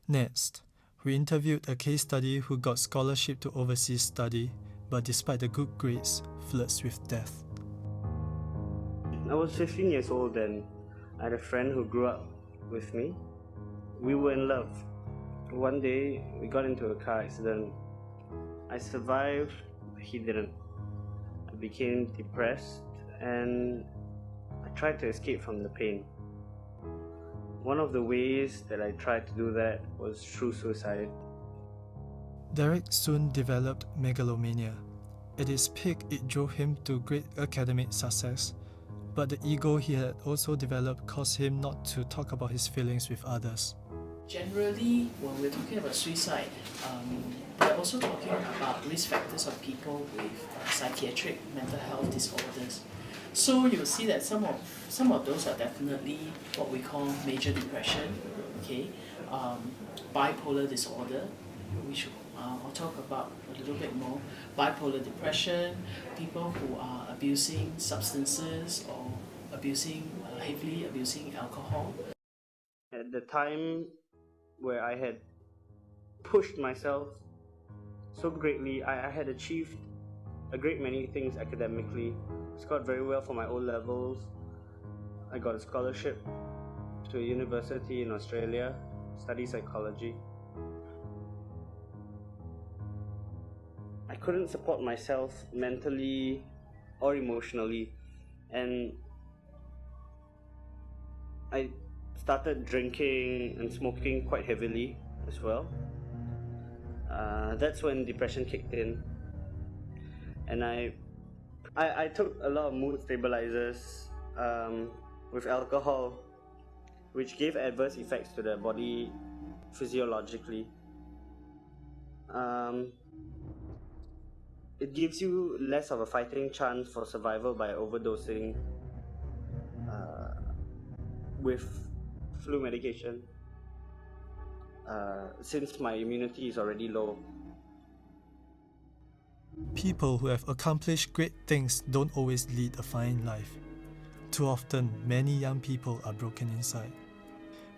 Next, we interviewed a case study who got scholarship to overseas study, but despite the good grades, flirts with death. I was 15 years old then. I had a friend who grew up with me. We were in love. One day, we got into a car accident. I survived, he didn't. I became depressed and I tried to escape from the pain. One of the ways that I tried to do that was through suicide. Derek soon developed megalomania. At its peak, it drove him to great academic success, but the ego he had also developed caused him not to talk about his feelings with others. Generally, when we're talking about suicide, we're also talking about risk factors of people with psychiatric mental health disorders. So you'll see that some of those are definitely what we call major depression, okay, bipolar disorder, which I'll talk about a little bit more. Bipolar depression, people who are abusing substances or heavily abusing alcohol. At the time where I had pushed myself so greatly, I had achieved a great many things academically. Scored very well for my O-levels. I got a scholarship to a university in Australia, study psychology. I couldn't support myself mentally or emotionally, and I started drinking and smoking quite heavily as well. That's when depression kicked in, and I took a lot of mood stabilizers with alcohol, which gave adverse effects to the body physiologically. It gives you less of a fighting chance for survival by overdosing with flu medication, since my immunity is already low. People who have accomplished great things don't always lead a fine life. Too often, many young people are broken inside.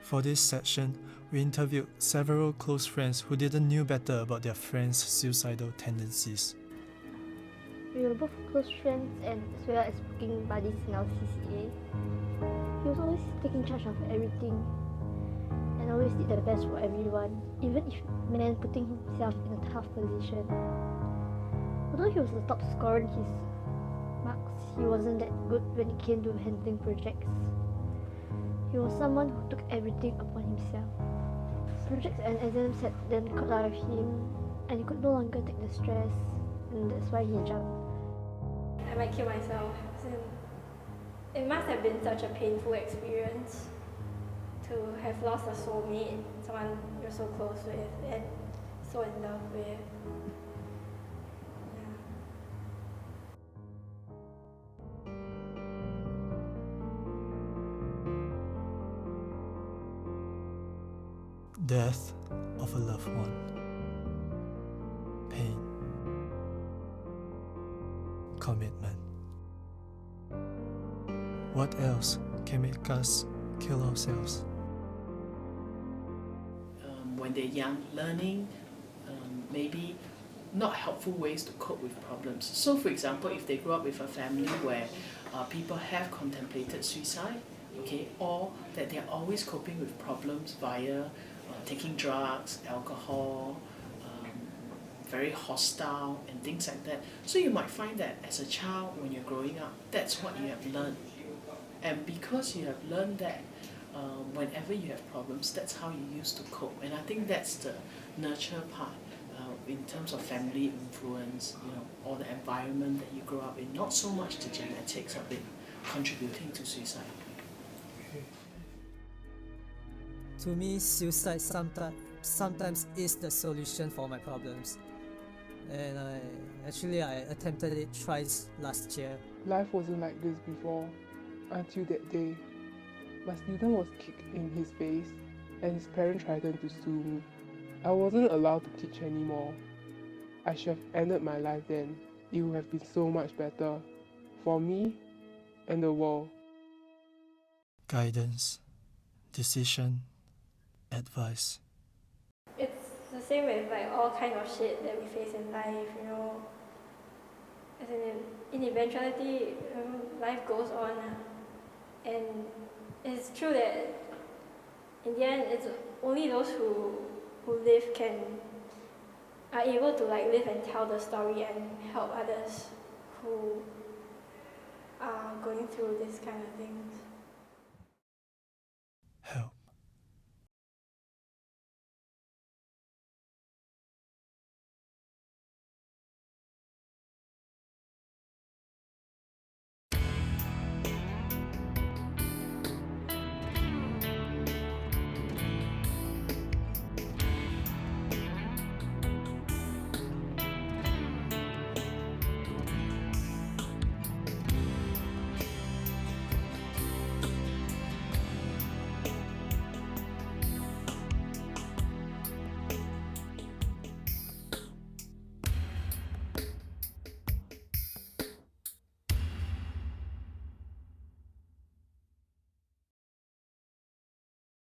For this section, we interviewed several close friends who didn't know better about their friends' suicidal tendencies. We were both close friends and as well as working buddies in our CCA. He was always taking charge of everything and always did the best for everyone, even if it meant putting himself in a tough position. Although he was the top scorer in his marks, he wasn't that good when it came to handling projects. He was someone who took everything upon himself. Projects and exams had then caught out of him, and he could no longer take the stress, and that's why he jumped. I might kill myself. It must have been such a painful experience to have lost a soulmate, someone you're so close with and so in love with. Death of a loved one. Pain. Commitment. What else can make us kill ourselves? When they're young, learning maybe not helpful ways to cope with problems. So for example, if they grow up with a family where people have contemplated suicide, okay, or that they're always coping with problems via taking drugs, alcohol, very hostile and things like that. So you might find that as a child, when you're growing up, that's what you have learned. And because you have learned that, whenever you have problems, that's how you used to cope. And I think that's the nurture part in terms of family influence, or the environment that you grow up in, not so much the genetics of it contributing to suicide. To me, suicide sometimes is the solution for my problems. And I attempted it twice last year. Life wasn't like this before, until that day. My student was kicked in his face and his parents threatened to sue me. I wasn't allowed to teach anymore. I should have ended my life then. It would have been so much better for me and the world. Guidance, decision, advice. the same with like all kind of shit that we face in life, you know. As in eventuality, life goes on, and it's true that in the end, it's only those who live are able to like live and tell the story and help others who are going through this kind of things.